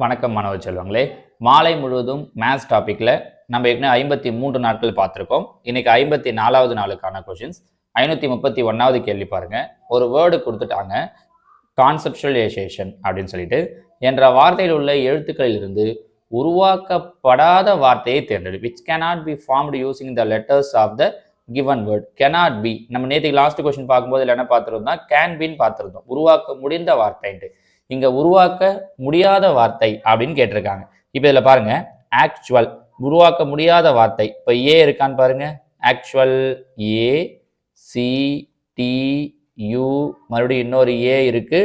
வணக்கம் மாணவ செல்வங்களே. மாலை முழுவதும் மேத்ஸ் டாபிக்ல நம்ம ஏற்கனவே 53 நாட்கள் பார்த்துருக்கோம். இன்னைக்கு 54வது நாளுக்கான கொஷின்ஸ். 531வது கேள்வி பாருங்க. ஒரு வேர்டு கொடுத்துட்டாங்க, கான்செப்சுவலைசேஷன் அப்படின்னு சொல்லிட்டு. என்ற வார்த்தையில் உள்ள எழுத்துக்களில் இருந்து உருவாக்கப்படாத வார்த்தையை தேர்ந்தெடு. which cannot be formed using the letters of the given word. cannot be நம்ம நேற்றுக்கு லாஸ்ட் கொஸ்டின் பார்க்கும்போது என்ன பார்த்துருந்தோம், can be பார்த்துருந்தோம். உருவாக்க முடிந்த வார்த்தைன்ட்டு. இங்க உருவாக்க முடியாத வார்த்தை அப்படின்னு கேட்டிருக்காங்க. இப்போ இதில் பாருங்க, ஆக்சுவல் உருவாக்க முடியாத வார்த்தை. இப்போ ஏ இருக்கான்னு பாருங்க, actual A C T U, மறுபடியும் இன்னொரு ஏ இருக்கு,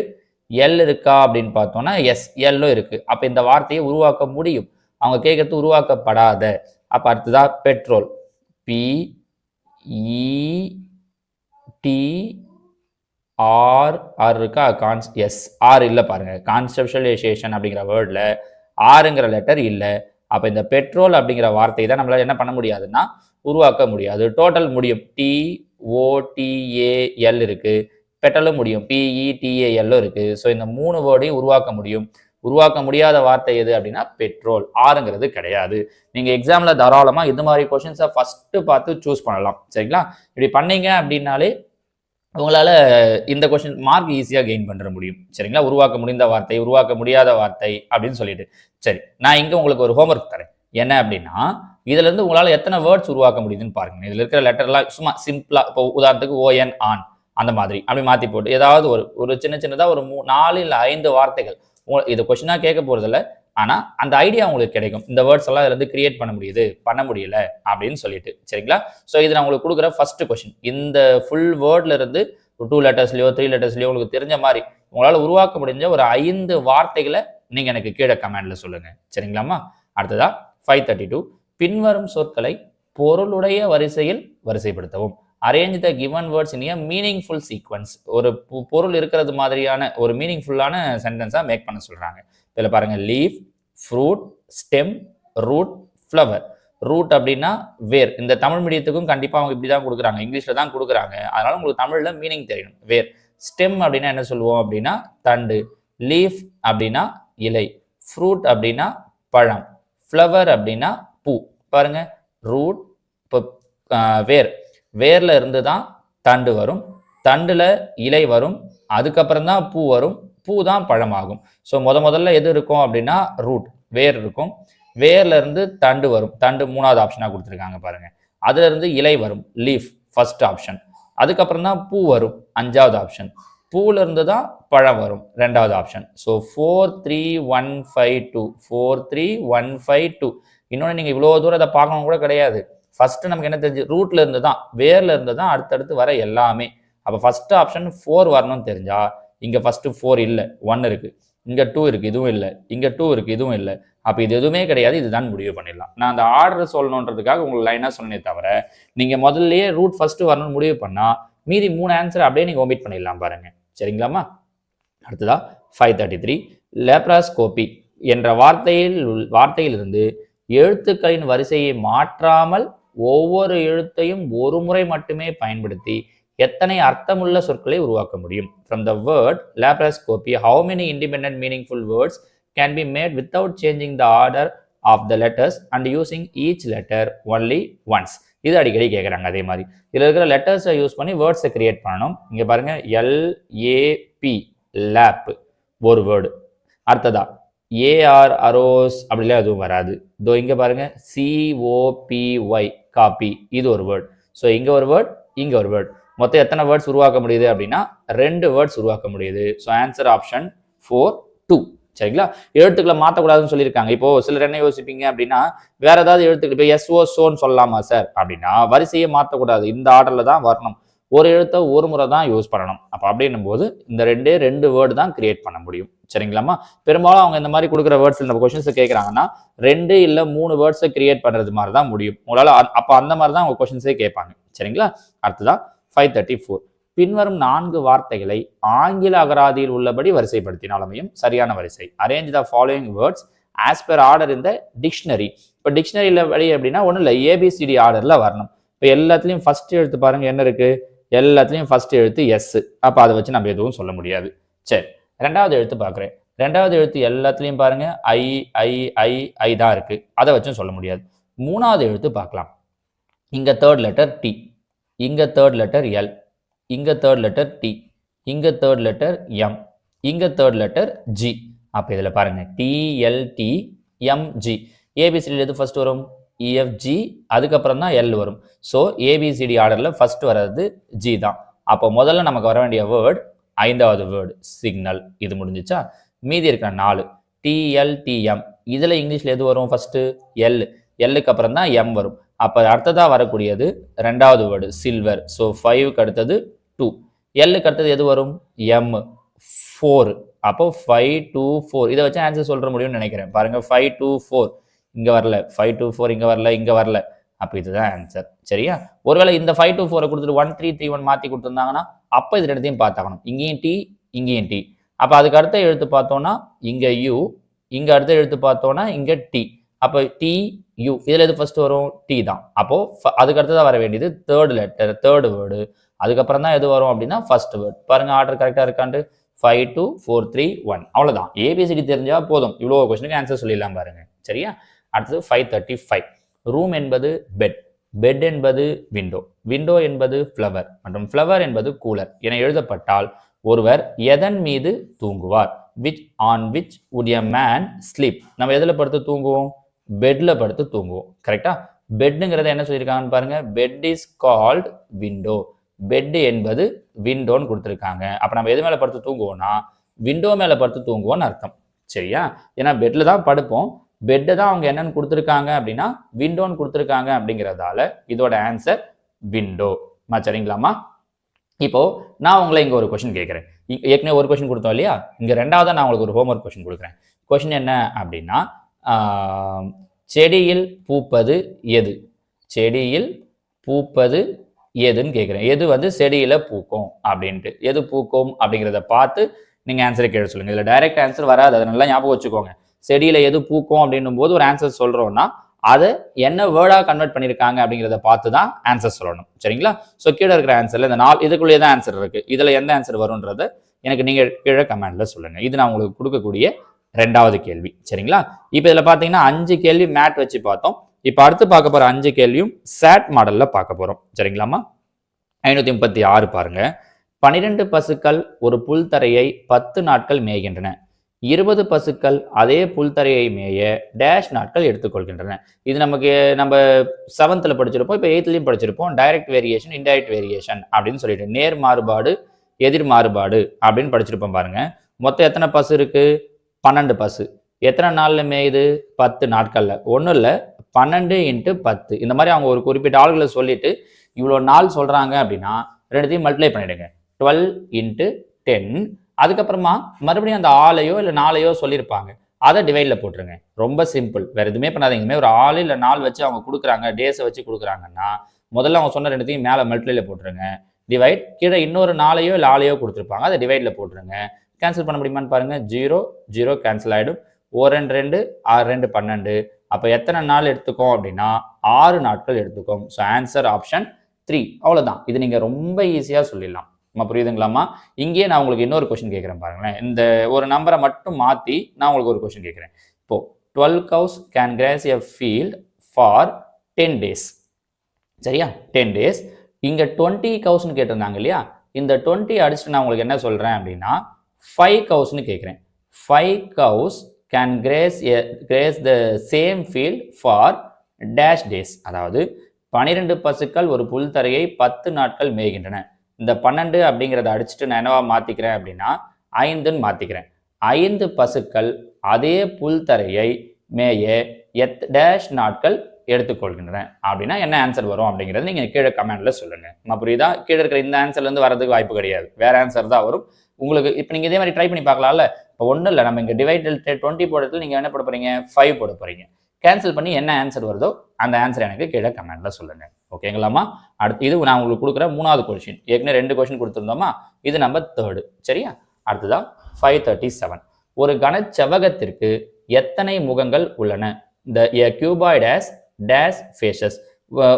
எல் இருக்கா அப்படின்னு பார்த்தோம்னா எஸ், எல்லும் இருக்கு. அப்போ இந்த வார்த்தையை உருவாக்க முடியும். அவங்க கேட்கறது உருவாக்கப்படாத. அப்போ அடுத்ததா petrol, B E D R R இருக்கா, எஸ் ஆர் இல்லை பாருங்க. கான்செப்சுவலைசேஷன் அப்படிங்கிற வேர்டில் ஆறுங்கிற லெட்டர் இல்லை. அப்போ இந்த பெட்ரோல் அப்படிங்கிற வார்த்தை தான் நம்மளால என்ன பண்ண முடியாதுன்னா உருவாக்க முடியாது. டோட்டல் முடியும், TOTAL இருக்கு, பெட்ரோலும் முடியும், PETAL இருக்கு. ஸோ இந்த மூணு வேர்டையும் உருவாக்க முடியும். உருவாக்க முடியாத வார்த்தை எது அப்படின்னா பெட்ரோல். ஆறுங்கிறது கிடையாது. நீங்க எக்ஸாம்ல தாராளமா இது மாதிரி கொஸ்டின்ஸை ஃபர்ஸ்ட் பார்த்து சூஸ் பண்ணலாம். சரிங்களா? இப்படி பண்ணீங்க அப்படின்னாலே உங்களால் இந்த கொஸ்டின் மார்க் ஈஸியாக கெயின் பண்ணுற முடியும். சரிங்களா? உருவாக்க முடிந்த வார்த்தை, உருவாக்க முடியாத வார்த்தை அப்படின்னு சொல்லிட்டு. சரி, நான் இங்கே உங்களுக்கு ஒரு ஹோம்ஒர்க் தரேன். என்ன அப்படின்னா, இதுல இருந்து உங்களால் எத்தனை வேர்ட்ஸ் உருவாக்க முடியுதுன்னு பாருங்க. இதுல இருக்கிற லெட்டர்லாம் சும்மா சிம்பிளா, இப்போ உதாரணத்துக்கு ON ஆன் அந்த மாதிரி அப்படி மாற்றி போட்டு ஏதாவது ஒரு சின்னதாக ஒரு 4 இல்லை 5 வார்த்தைகள். இது கொஸ்டினாக கேட்க போகிறதில்ல, ஆனால் அந்த ஐடியா உங்களுக்கு கிடைக்கும். இந்த வேர்ட்ஸ் எல்லாம் இதுல இருந்து கிரியேட் பண்ண முடியுது, பண்ண முடியல அப்படின்னு சொல்லிட்டு. சரிங்களா? ஸோ இது நான் உங்களுக்கு கொடுக்குற ஃபர்ஸ்ட் கொஸ்டின். இந்த ஃபுல் வேர்ட்ல இருந்து 2 லெட்டர்ஸ்லையோ 3 லெட்டர்ஸ்லையோ உங்களுக்கு தெரிஞ்ச மாதிரி உங்களால் உருவாக்க முடிஞ்ச ஒரு 5 வார்த்தைகளை நீங்க எனக்கு கீழே கமெண்ட்ல சொல்லுங்க. சரிங்களாமா? அடுத்ததா 532, பின்வரும் சொற்களை பொருளுடைய வரிசையில் வரிசைப்படுத்தவும். Arrange the given words in a meaningful sequence. ஒரு பொருள் இருக்கிறது மாதிரியான ஒரு மீனிங்ஃபுல்லான சென்டென்ஸா மேக் பண்ண சொல்றாங்க. இதில் பாருங்க, leaf, fruit, stem, root, flower. Root அப்படின்னா வேர். இந்த தமிழ் மீடியத்துக்கும் கண்டிப்பாக அவங்க இப்படி தான் கொடுக்குறாங்க, இங்கிலீஷில் தான் கொடுக்குறாங்க. அதனால உங்களுக்கு தமிழில் மீனிங் தெரியணும். வேர். ஸ்டெம் அப்படின்னா என்ன சொல்லுவோம் அப்படின்னா தண்டு. லீஃப் அப்படின்னா இலை. ஃப்ரூட் அப்படின்னா பழம். ஃப்ளவர் அப்படின்னா பூ. பாருங்க, ரூட், இப்போ வேர், வேர்ல இருந்து தான் தண்டு வரும், தண்டுல இலை வரும், அதுக்கப்புறம் தான் பூ வரும், பூ தான் பழமாகும். ஸோ முதல்ல எது இருக்கும் அப்படின்னா ரூட், வேர் இருக்கும். வேர்ல இருந்து தண்டு வரும், தண்டு 3வது ஆப்ஷனாக கொடுத்துருக்காங்க பாருங்க. அதுல இருந்து இலை வரும், லீஃப் ஃபர்ஸ்ட் ஆப்ஷன். அதுக்கப்புறம் தான் பூ வரும், 5வது ஆப்ஷன். பூல இருந்து தான் பழம் வரும், 2வது ஆப்ஷன். ஸோ 43152, 43152. இன்னொன்று நீங்க இவ்வளோ தூரம் அதை பார்க்கணும் கூட கிடையாது. ஃபர்ஸ்ட் நமக்கு என்ன தெரிஞ்சு, ரூட்ல இருந்து தான், வேர்ல இருந்து தான் அடுத்தடுத்து வர எல்லாமே. அப்போ ஃபர்ஸ்ட் ஆப்ஷன் 4 வரணும்னு தெரிஞ்சா, இங்க ஃபர்ஸ்ட் 4 இல்லை, 1 இருக்கு, இங்க 2 இருக்கு, இதுவும் இல்லை, இங்க 2 இருக்கு, இதுவும் இல்லை. அப்போ இது எதுவுமே கிடையாது, இதுதான் முடிவு பண்ணிடலாம். நான் அந்த ஆர்டர் சொல்லணுன்றதுக்காக உங்களுக்கு லைனா சொன்னே தவிர, நீங்க முதல்லயே ரூட் ஃபர்ஸ்ட் வரணும்னு முடிவு பண்ணா மீதி 3 ஆன்சர் அப்படியே நீங்க ஒமிட் பண்ணிடலாம் பாருங்க. சரிங்களாமா? அடுத்ததா 533, லேப்ராஸ்கோபி என்ற வார்த்தையிலிருந்து எழுத்துக்களின் வரிசையை மாற்றாமல் ஒவ்வொரு எழுத்தையும் ஒரு முறை மட்டுமே பயன்படுத்தி எத்தனை அர்த்தமுள்ள சொற்களை உருவாக்க முடியும்? From the word laparoscopy, how many independent meaningful words can be made without changing the order of the letters and using each letter only once? இது அடிக்கடி கேட்குறாங்க. அதே மாதிரி இதில் இருக்கிற லெட்டர்ஸை யூஸ் பண்ணி வேர்ட்ஸை கிரியேட் பண்ணணும். இங்கே பாருங்க, LAP லேப் ஒரு வேர்டு. அடுத்ததா AR அரோஸ் அப்படிலாம் எதுவும் வராது. இதோ இங்கே பாருங்க, COPY காப்பி, இது ஒரு வேர்டு. ஸோ இங்கே ஒரு வேர்ட், இங்கே ஒரு வேர்ட். மொத்தம் எத்தனை வேர்ட்ஸ் உருவாக்க முடியுது அப்படின்னா 2 வேர்ட்ஸ் உருவாக்க முடியுது. So answer option 4, 2. சரிங்களா? எழுத்துக்களை மாற்றக்கூடாதுன்னு சொல்லியிருக்காங்க. இப்போ சிலர் என்ன யோசிப்பீங்க அப்படின்னா, வேற ஏதாவது எழுத்துக்கள், இப்போ SO சோன்னு சொல்லலாமா சார் அப்படின்னா, வரிசையை மாற்றக்கூடாது, இந்த ஆர்டர்ல தான் வரணும், ஒரு எழுத்தை ஒரு முறை தான் யூஸ் பண்ணணும். அப்போ அப்படின்னும் போது இந்த 2 வேர்டு தான் கிரியேட் பண்ண முடியும். சரிங்களாமா? பெரும்பாலும் அவங்க இந்த மாதிரி கொடுக்குற வேர்ட்ஸ் இந்த கொஸ்டின்ஸ் கேட்குறாங்கன்னா 2 இல்லை 3 வேர்ட்ஸை கிரியேட் பண்றது மாதிரி தான் முடியும் உங்களால். அப்போ அந்த மாதிரி தான் அவங்க கொஸ்டின்ஸே கேட்பாங்க. சரிங்களா? அடுத்ததா 534, பின்வரும் 4 வார்த்தைகளை ஆங்கில அகராதியில் உள்ளபடி வரிசைப்படுத்தினால் அமையும் சரியான வரிசை. Arrange the following words as per order in the dictionary. இப்போ டிக்ஷனரியில் வழி அப்படின்னா ஒன்றும் இல்லை, ABCD ஆர்டர்ல வரணும். இப்போ எல்லாத்துலேயும் ஃபர்ஸ்ட் எழுத்து பாருங்க என்ன இருக்கு, எல்லாத்துலேயும் ஃபர்ஸ்ட் எழுத்து S. அப்போ அதை வச்சு நம்ம எதுவும் சொல்ல முடியாது. சரி, 2வது எழுத்து பார்க்குறேன். ரெண்டாவது எழுத்து எல்லாத்துலேயும் பாருங்க ஐ ஐ ஐ ஐ தான் இருக்கு, அதை வச்சும் சொல்ல முடியாது. மூணாவது எழுத்து பார்க்கலாம். இங்க தேர்ட் லெட்டர் டி, இங்க தேர்ட் லெட்டர் எல், இங்க தேர்ட் லெட்டர் டி, இங்க தேர்ட் லெட்டர் எம், இங்க தேர்ட் லெட்டர் ஜி. அப்போ இதில் பாருங்க டிஎல்டி எம்ஜி. ஏபிசிடி எது ஃபர்ஸ்ட் வரும்? இஎஃப்ஜி, அதுக்கப்புறம் தான் எல் வரும். ஸோ ஏபிசிடி ஆர்டரில் ஃபர்ஸ்ட் வர்றது ஜி தான். அப்போ முதல்ல நமக்கு வர வேண்டிய வேர்டு ஐந்தாவது வேர்டு சிக்னல். இது முடிஞ்சிச்சா? மீதி இருக்கிற 4 டிஎல்டிஎம். இதில் இங்கிலீஷில் எது வரும்? ஃபர்ஸ்ட் எல், எல்லுக்கு அப்புறம் தான் எம் வரும். அப்போ அடுத்ததாக வரக்கூடியது ரெண்டாவது வேர்டு சில்வர். ஸோ 5க்கு அடுத்தது 2, எல்லுக்கு அடுத்தது எது வரும்? எம் 4. அப்போ 5 2 4. இதை வச்சு ஆன்சர் சொல்ற முடியும்னு நினைக்கிறேன். பாருங்க 5 2 4 இங்க வரல, 5 2 4 இங்க வரல, இங்க வரல. அப்போ இதுதான் ஆன்சர். சரியா? ஒருவேளை இந்த 5 2 4 கொடுத்துட்டு 1 3 3 1 மாத்தி கொடுத்துருந்தாங்கன்னா அப்போ இது ரெண்டுத்தையும் பார்த்தாகணும். இங்கேயும் டி, இங்கேயும் டி. அப்போ அதுக்கு அடுத்த எழுத்து பார்த்தோம்னா இங்க யூ, இங்க அடுத்த எழுத்து பார்த்தோம்னா இங்க டி. அப்போ டி யூ, இதுல எது ஃபர்ஸ்ட் வரும்? டி தான். அப்போ அதுக்கு அடுத்ததான் வர வேண்டியது தேர்ட் லெட்டர், தேர்ட் வேர்டு. அதுக்கப்புறம் தான் எது வரும் அப்படின்னா ஃபர்ஸ்ட் வேர்டு. பாருங்க ஆர்டர் கரெக்டா இருக்காண்டு. 5 2 4 3 1. அவ்வளவுதான். ஏபிசிடி தெரிஞ்சா போதும், இவ்வளோ கொஸ்டினுக்கு ஆன்சர் சொல்லிடலாம் பாருங்க. சரியா? அடுத்தது 535. ரூம் என்பது பெட், பெட் என்பது விண்டோ, விண்டோ என்பது ஃப்ளவர் மற்றும் ஃப்ளவர் என்பது கூலர் என எழுதப்பட்டால் ஒருவர் எதன் மீது தூங்குவார்? Which on which would a man sleep? நம்ம எதில் படுத்து தூங்குவோம்? பெட்ல படுத்து தூங்குவோம். கரெக்டா? பெட்டுங்கிறத என்ன சொல்லியிருக்காங்கன்னு பாருங்க. Bed is called window. Bed என்பது விண்டோன்னு கொடுத்துருக்காங்க. அப்போ நம்ம எது மேலே படுத்து தூங்குவோம்னா விண்டோ மேலே படுத்து தூங்குவோம்னு அர்த்தம். சரியா? ஏன்னா பெட்ல தான் படுப்போம், பெட்டை தான் அவங்க என்னன்னு கொடுத்துருக்காங்க அப்படின்னா விண்டோன்னு கொடுத்துருக்காங்க. அப்படிங்கிறதால இதோட ஆன்சர் விண்டோ. சரிங்களாமா? இப்போ நான் உங்களை இங்கே ஒரு கொஸ்டின் கேட்குறேன். ஏற்கனவே ஒரு கொஸ்டின் கொடுத்தோம் இல்லையா? இங்கே ரெண்டாவதாக நான் உங்களுக்கு ஒரு ஹோம்ஒர்க் கொஸ்டின் கொடுக்குறேன். கொஸ்டின் என்ன அப்படின்னா செடியில் பூப்பது எது? செடியில் பூப்பது எதுன்னு கேட்குறேன். எது வந்து செடியில் பூக்கும் அப்படின்ட்டு, எது பூக்கும் அப்படிங்கிறத பார்த்து நீங்கள் ஆன்சரை கேட்க சொல்லுங்கள். இதில் டைரக்ட் ஆன்சர் வராது, அதை நல்லா ஞாபகம் வச்சுக்கோங்க. செடியில் எது பூக்கும் அப்படின்னும் போது ஒரு ஆன்சர் சொல்கிறோன்னா அதை என்ன வேர்டாக கன்வெர்ட் பண்ணியிருக்காங்க அப்படிங்கிறத பார்த்து தான் ஆன்சர் சொல்லணும். சரிங்களா? ஸோ கீழே இருக்கிற ஆன்சரில் இந்த 4 இதுக்குள்ளேயே தான் ஆன்சர் இருக்குது. இதில் எந்த ஆன்சர் வரும்ன்றதை எனக்கு நீங்கள் கீழே கமெண்ட்டில் சொல்லுங்கள். இது நான் உங்களுக்கு கொடுக்கக்கூடிய ரெண்டாவது கேள்வி. சரிங்களா? இப்போ இதில் பார்த்தீங்கன்னா 5 கேள்வி மேட் வச்சு பார்த்தோம். இப்போ அடுத்து பார்க்க போகிற 5 கேள்வியும் சாட் மாடலில் பார்க்க போகிறோம். சரிங்களாமா? 536 பாருங்க. 12 பசுக்கள் ஒரு புல்தரையை 10 நாட்கள் மேய்கின்றன. 20 பசுக்கள் அதே புல்தரையை மேய டேஷ் நாட்கள் எடுத்துக்கொள்கின்றன. இது நமக்கு நம்ம 7th படிச்சிருப்போம், இப்போ 8th படிச்சிருப்போம். டைரக்ட் வேரியேஷன், இன்டைரக்ட் வேரியேஷன் அப்படின்னு சொல்லிட்டு நேர் மாறுபாடு, எதிர் மாறுபாடு அப்படின்னு படிச்சிருப்போம் பாருங்க. மொத்தம் எத்தனை பசு இருக்கு? 12 பசு. எத்தனை நாள்ல மேயுது? 10 நாட்கள்ல. ஒன்றும் இல்லை, 12 × 10. இந்த மாதிரி அவங்க ஒரு குறிப்பிட்ட ஆள்களை சொல்லிட்டு இவ்வளோ நாள் சொல்றாங்க அப்படின்னா ரெண்டுத்தையும் மல்டிப்ளை பண்ணிடுங்க. 12 × 10. அதுக்கப்புறமா மறுபடியும் அந்த ஆளையோ இல்லை நாளையோ சொல்லியிருப்பாங்க, அதை டிவைடில் போட்டுருங்க. ரொம்ப சிம்பிள், வேற எதுவுமே பண்ணாதீங்க. ஒரு ஆள் இல்லை நாள் வச்சு அவங்க கொடுக்குறாங்க, டேஸை வச்சு கொடுக்குறாங்கன்னா முதல்ல அவங்க சொன்ன ரெண்டுத்தையும் மேலே மல்டிப்ளைல போட்டுருங்க. டிவைட், கீழே இன்னொரு நாளையோ இல்லை ஆளையோ கொடுத்துருப்பாங்க, அதை டிவைடில் போட்டுருங்க. கேன்சல் பண்ண முடியுமான்னு பாருங்க. 0 0 கேன்சல் ஆகிடும். 1 2 6 2 12. அப்போ எத்தனை நாள் எடுத்துக்கோம் அப்படின்னா 6 நாட்கள் எடுத்துக்கோம். So answer option 3. அவ்வளோதான். இது நீங்கள் ரொம்ப ஈஸியாக சொல்லிடலாம். நம்ம புரியுதுங்களாமா? இங்கேயே நான் உங்களுக்கு இன்னொரு கொஸ்டின் கேட்குறேன் பாருங்களேன். இந்த ஒரு நம்பரை மட்டும் மாற்றி நான் உங்களுக்கு ஒரு கொஸ்டின் கேட்குறேன். இப்போ 12 cows can graze a field for 10 days. சரியா? 10 days. இங்கே 20 cows கேட்டிருந்தாங்க இல்லையா? இந்த 20 அடிச்சுட்டு நான் உங்களுக்கு என்ன சொல்கிறேன் அப்படின்னா 5 cows கேட்குறேன். 5 cows can graze the same field for dash days. அதாவது 12 பசுக்கள் ஒரு புல்தரையை 10 நாட்கள் மேய்கின்றன. இந்த 12 அப்படிங்கிறத அடிச்சுட்டு நான் என்னவா மாற்றிக்கிறேன் அப்படின்னா 5ன்னு மாற்றிக்கிறேன். 5 பசுக்கள் அதே புல்தரையை மேய டேஷ் நாட்கள் எடுத்துக்கொள்கின்றன அப்படின்னா என்ன ஆன்சர் வரும் அப்படிங்கிறது நீங்கள் கீழே கமெண்ட்டில் சொல்லுங்கள். நம்ம புரியுதா? கீழே இருக்கிற இந்த ஆன்சர்லேருந்து வரதுக்கு வாய்ப்பு கிடையாது, வேறு ஆன்சர் தான் வரும் உங்களுக்கு. இப்போ நீங்கள் இதே மாதிரி ட்ரை பண்ணி பார்க்கலாம்ல. இப்போ ஒன்றும் இல்லை, நம்ம இங்கே டிவைடல் 20 போடுறதுல நீங்கள் என்ன போட போகிறீங்க? 5 போட போகிறீங்க. கேன்சல் பண்ணி என்ன ஆன்சர் வருதோ அந்த ஆன்சர் எனக்கு கீழே கமெண்ட்டில் சொல்லுங்கள். ஓகேங்களாமா? அடுத்து இது நான் உங்களுக்கு கொடுக்குற 3வது கொஸ்டின். ஏற்கனவே 2 கொஸ்டின் கொடுத்துருந்தோமா? இது நம்ம 3rd. சரியா? அடுத்ததான் 537. ஒரு கனச்செவ்வகத்திற்கு எத்தனை முகங்கள் உள்ளன? The a cuboid has dash faces.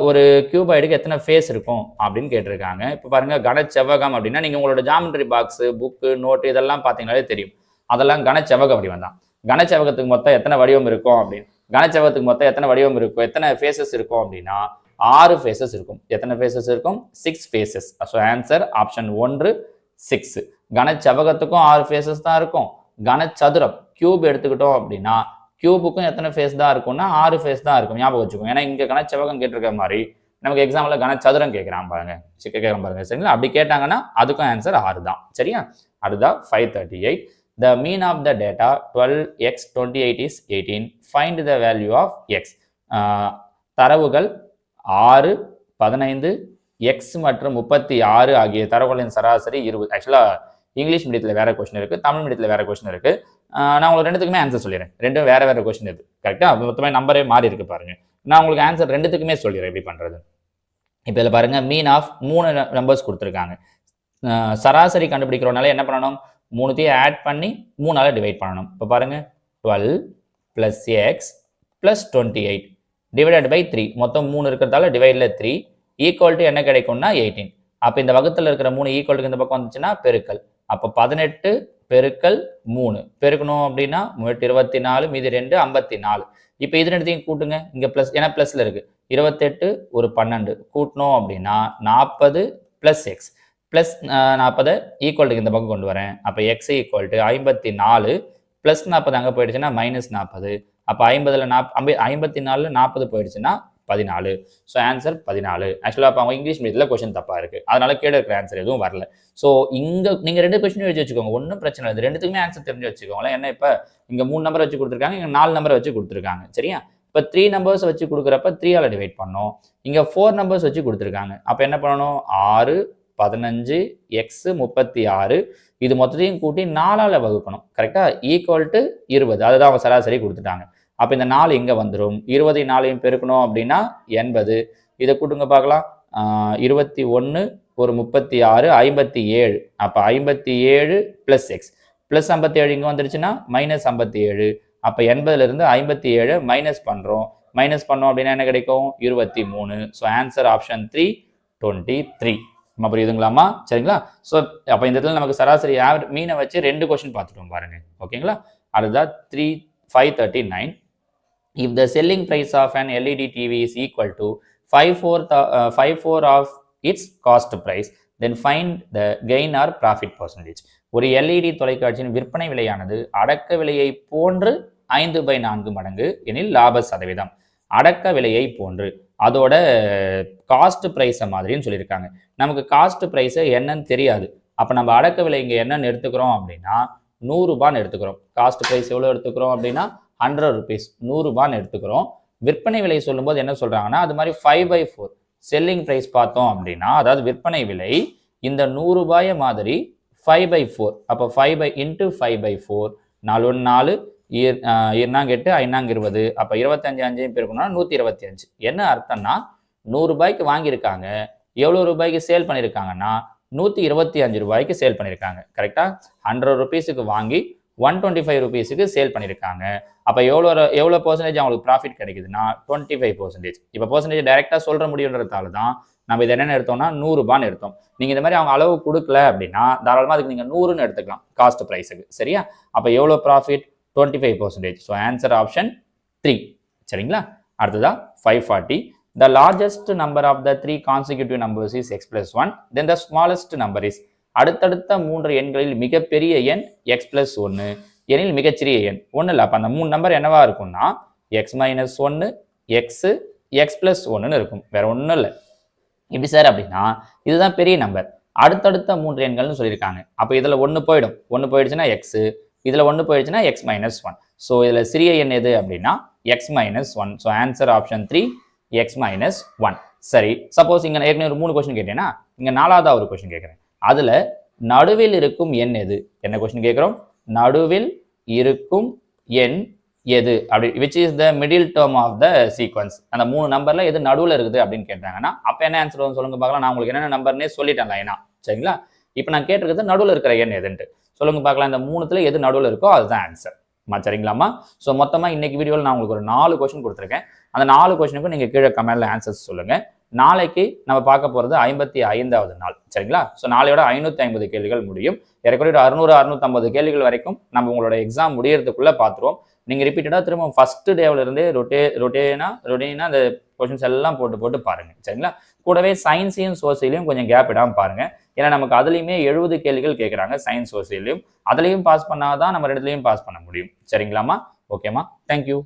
ஒரு கியூபாய்டுக்கு எத்தனை ஃபேஸ் இருக்கும் அப்படின்னு கேட்டிருக்காங்க. இப்போ பாருங்க, கனச்செவ்வகம் அப்படின்னா நீங்கள் உங்களோட ஜாமெட்ரி பாக்ஸு, புக்கு, நோட்டு இதெல்லாம் பார்த்தீங்கன்னாலே தெரியும். அதெல்லாம் கனச்செவ்வக வடிவம் தான். கனச்செவ்வகத்துக்கு மொத்தம் எத்தனை வடிவம் இருக்கும் அப்படின்னு, கனச்செவ்வகத்துக்கு மொத்தம் எத்தனை வடிவம் இருக்கும், எத்தனை ஃபேஸஸ் இருக்கும் அப்படின்னா 6 ஃபேஸஸ் இருக்கும். எத்தனை ஃபேஸஸ் இருக்கும்? 6 ஃபேஸஸ். So answer option 1 6. கனச்செவ்வகத்துக்கும் 6 ஃபேஸஸ் தான் இருக்கும். கனச்சதுரம் கியூப் எடுத்துக்கிட்டோம் அப்படின்னா கியூபுக்கும் எத்தனை ஃபேஸ் தான் இருக்கும்னா 6 ஃபேஸ் தான் இருக்கும். ஞாபகம் வச்சுக்கோங்க. ஏன்னா இங்க கனச்செவ்வகம் கேட்டிருக்க மாதிரி நமக்கு எக்ஸாம்பிள் கனச்சதுரம் கேட்கிறான் பாருங்க, கேட்கறான் பாருங்க. சரிங்களா? அப்படி கேட்டாங்கன்னா அதுக்கும் ஆன்சர் 6 தான். சரியா? அதுதான் 538. The mean of the data 12x 28 is 18. Find the value of x. தரவுகள் 6, 15, x மற்றும் 36 ஆகிய தரவுகளின் சராசரி 20. ஆக்சுவலா இங்கிலீஷ் மீடியத்தில் வேற கொஸ்டின் இருக்கு, தமிழ் மீடியத்தில் வேற கொஸ்டின் இருக்கு. நான் உங்களுக்கு ரெண்டுத்துக்குமே ஆன்சர் சொல்லிடுறேன். ரெண்டும் வேற வேற கொஸ்டின் இருக்கு. கரெக்டா? மொத்தமே நம்பரே மாறி இருக்கு பாருங்க. நான் உங்களுக்கு ஆன்சர் ரெண்டுத்துக்குமே சொல்லிடுறேன் எப்படி பண்றது. இப்போ இதில் பாருங்க, மீன் ஆஃப் 3 நம்பர்ஸ் கொடுத்துருக்காங்க. சராசரி கண்டுபிடிக்கிறோனால என்ன பண்ணணும்? 3த்தையும் ஆட் பண்ணி 3ஆல டிவைட் பண்ணணும். இப்போ பாருங்க, 12 + x + 28 டிவைடட் பை 3. மொத்தம் 3 இருக்கிறதால டிவைடில் 3 ஈக்குவல் டு என்ன கிடைக்கும்னா 18. அப்போ இந்த வகுத்தில் இருக்கிற 3 ஈக்குவலுக்கு இந்த பக்கம் வந்துச்சுன்னா பெருக்கல். அப்போ 18 பெருக்கல் 3 பெருக்கணும் அப்படின்னா 24, மீதி 2 54. இப்போ இது ரெண்டுத்தையும் கூட்டுங்க. இங்கே ப்ளஸ், ஏன்னா ப்ளஸில் இருக்கு. 28 ஒரு 12 கூட்டணும் அப்படின்னா 40 + x ப்ளஸ் 40 ஈக்குவல்ட்டுக்கு இந்த பக்கம் கொண்டு வரேன். அப்போ எக்ஸ் ஈக்குவல் டு 54 ப்ளஸ் 40 அங்கே போயிடுச்சுன்னா -40. அப்போ 50ல் 54 40 போயிடுச்சுன்னா 14. So answer 14. ஆக்சுவலாக அப்போ அவங்க இங்கிலீஷ் மீடியத்தில் கொஸ்டின் தப்பாக இருக்குது, அதனால கீழே இருக்கிற ஆன்சர் எதுவும் வரல. ஸோ இங்கே நீங்கள் 2 கொஸ்டினும் வச்சு வச்சுக்கோங்க, ஒன்றும் பிரச்சனை இல்லை. ரெண்டுத்துக்குமே ஆன்சர் தெரிஞ்சு வச்சுக்கோங்களேன். ஏன்னா இப்போ இங்கே 3 நம்பர் வச்சு கொடுத்துருக்காங்க, இங்கே 4 நம்பர் வச்சு கொடுத்துருக்காங்க. சரியா? இப்போ 3 நம்பர்ஸ் வச்சு கொடுக்குறப்ப 3ஆல் டிவைட் பண்ணோம். இங்கே 4 நம்பர்ஸ் வச்சு கொடுத்துருக்காங்க. அப்போ என்ன பண்ணணும்? 6, 15, x 36 இது மொத்தத்தையும் கூட்டி 4ஆல் வகுக்கணும். கரெக்டாக? Equal to 20. அதுதான் அவங்க சராசரி கொடுத்துட்டாங்க. அப்போ இந்த 4 இங்கே வந்துடும். 20 4ஐயும் பெருக்கணும் அப்படின்னா 80. இதை கூட்டுங்க பார்க்கலாம். 21 ஒரு 36 57. அப்போ 57 + x ப்ளஸ் 57 இங்கே வந்துருச்சுன்னா -57. அப்போ 80லிருந்து 57 மைனஸ் பண்ணுறோம். மைனஸ் பண்ணோம் அப்படின்னா என்ன கிடைக்கும்? 23. So answer option 3 23. நம்ம புரியுதுங்களாமா? சரிங்களா? ஸோ அப்போ இந்த இடத்துல நமக்கு சராசரி மீனை வச்சு 2 கொஸ்டின் பார்த்துட்டோம் பாருங்க. ஓகேங்களா? அதுதான் 539. If the selling price of an LED TV is equal to 5/4 of its cost price, then find the gain or profit percentage. ஒரு LED தொலைக்காட்சியின் விற்பனை விலையானது அடக்க விலையை போன்று 5/4 மடங்கு எனில் லாப சதவீதம். அடக்க விலையை போன்று, அதோட காஸ்ட் ப்ரைஸை மாதிரின்னு சொல்லியிருக்காங்க. நமக்கு காஸ்ட் ப்ரைஸை என்னன்னு தெரியாது. அப்போ நம்ம அடக்க விலை இங்கே என்னன்னு எடுத்துக்கிறோம் அப்படின்னா 100 ரூபான்னு எடுத்துக்கிறோம். காஸ்ட் ப்ரைஸ் எவ்வளோ எடுத்துக்கிறோம் அப்படின்னா 100 rupees, 100 ரூபான்னு எடுத்துக்கிறோம். விற்பனை விலை சொல்லும்போது என்ன சொல்றாங்கன்னா அது மாதிரி 5/4 செல்லிங் ப்ரைஸ் பார்த்தோம் அப்படின்னா, அதாவது விற்பனை விலை இந்த 100 ரூபாயை மாதிரி 5/4. அப்போ 5 × 5/4 4 1 4 8 5 20. அப்போ 25 5 பெருக்கணும்னா 125. என்ன அர்த்தம்னா 100 ரூபாய்க்கு வாங்கியிருக்காங்க, எவ்வளோ ரூபாய்க்கு சேல் பண்ணியிருக்காங்கன்னா 125 ரூபாய்க்கு சேல் பண்ணியிருக்காங்க. கரெக்டா? 100 rupeesக்கு வாங்கி 125 rupeesக்கு சேல் பண்ணியிருக்காங்க. அப்போ எவ்வளோ பர்சன்டேஜ் அவங்களுக்கு ப்ராஃபிட் கிடைக்குதுன்னா 25%. இப்போ பர்சன்டேஜ் டைரெக்டாக சொல்ற முடியுன்றதால தான் நம்ம இதை என்னென்ன எடுத்தோம்னா 100 ரூபான்னு எடுத்தோம். நீங்கள் இந்த மாதிரி அவங்க அளவு கொடுக்கல அப்படின்னா தாராளமாக அதுக்கு நீங்கள் 100ன்னு எடுத்துக்கலாம் காஸ்ட் ப்ரைஸுக்கு. சரியா? அப்போ எவ்வளோ ப்ராஃபிட்? 25%. So answer option 3. சரிங்களா? அடுத்ததா 540. The largest number of the 3 consecutive numbers is x + 1. Then the smallest number is. அடுத்தடுத்த 3 எண்களில் மிகப்பெரிய எண் x + 1 எனில் மிகச்சிறிய எண். ஒன்றும் இல்லை. அப்போ அந்த 3 நம்பர் என்னவா இருக்கும்னா x - 1 x + 1ன்னு இருக்கும். வேற ஒன்றும் இல்லை. இப்படி சார் அப்படின்னா இதுதான் பெரிய நம்பர். அடுத்தடுத்த 3 எண்கள்னு சொல்லியிருக்காங்க. அப்போ இதில் 1 போயிடும். 1 போயிடுச்சுன்னா x, இதில் 1 போயிடுச்சுன்னா x - 1. ஸோ இதில் சிறிய எண் எது அப்படின்னா x - 1. So answer option 3 x - 1. சரி, சப்போஸ் இங்கே ஏற்கனவே ஒரு 3 கொஸ்டின் கேட்டேன்னா இங்கே 4ஆவதா ஒரு கொஸ்டின் கேட்குறேன். அதில் நடுவில் இருக்கும் எண் எது? என்ன கொஸ்டின் கேட்குறோம்? நடுவில் இருக்கும் எண் எது அப்படி, which is the middle term of the sequence. அந்த 3 நம்பர்ல எது நடுவில் இருக்குது அப்படின்னு கேட்டாங்கன்னா அப்போ என்ன ஆன்சர் வரும் சொல்லுங்க பார்க்கலாம். நான் உங்களுக்கு என்னென்ன நம்பர்னே சொல்லிட்டேன் லைனா. சரிங்களா? இப்போ நான் கேட்டிருக்கிறது நடுவில் இருக்கிற எண் எதுன்ட்டு சொல்லுங்க பார்க்கலாம். இந்த 3த்துல எது நடுவில் இருக்கோ அதுதான் ஆன்சர். சரிங்களாமா? ஸோ மொத்தமாக இன்னைக்கு வீடியோவில் நான் உங்களுக்கு ஒரு 4 கொஸ்டின் கொடுத்துருக்கேன். அந்த 4 கொஸ்டினுக்கும் நீங்கள் கீழே கமெண்ட்ல ஆன்சர்ஸ் சொல்லுங்க. நாளைக்கு நம்ம பார்க்க போகிறது 55வது நாள். சரிங்களா? ஸோ நாளையோட 550 கேள்விகள் முடியும். ஏறக்குறைய ஒரு 600 650 கேள்விகள் வரைக்கும் நம்ம உங்களோட எக்ஸாம் முடியறதுக்குள்ள பார்த்துருவோம். நீங்கள் ரிப்பீட்டடாக திரும்ப ஃபர்ஸ்ட் டேவில் இருந்தே ரொட்டீனா அந்த கொஷின்ஸ் எல்லாம் போட்டு பாருங்க. சரிங்களா? கூடவே சயின்ஸையும் சோசியலையும் கொஞ்சம் கேப் இடாமல் பாருங்க. ஏன்னா நமக்கு அதுலேயுமே 70 கேள்விகள் கேட்குறாங்க சயின்ஸ் சோசியலையும். அதுலேயும் பாஸ் பண்ணாதான் நம்ம ரெண்டுலையும் பாஸ் பண்ண முடியும். சரிங்களாமா? ஓகேம்மா, தேங்க்யூ.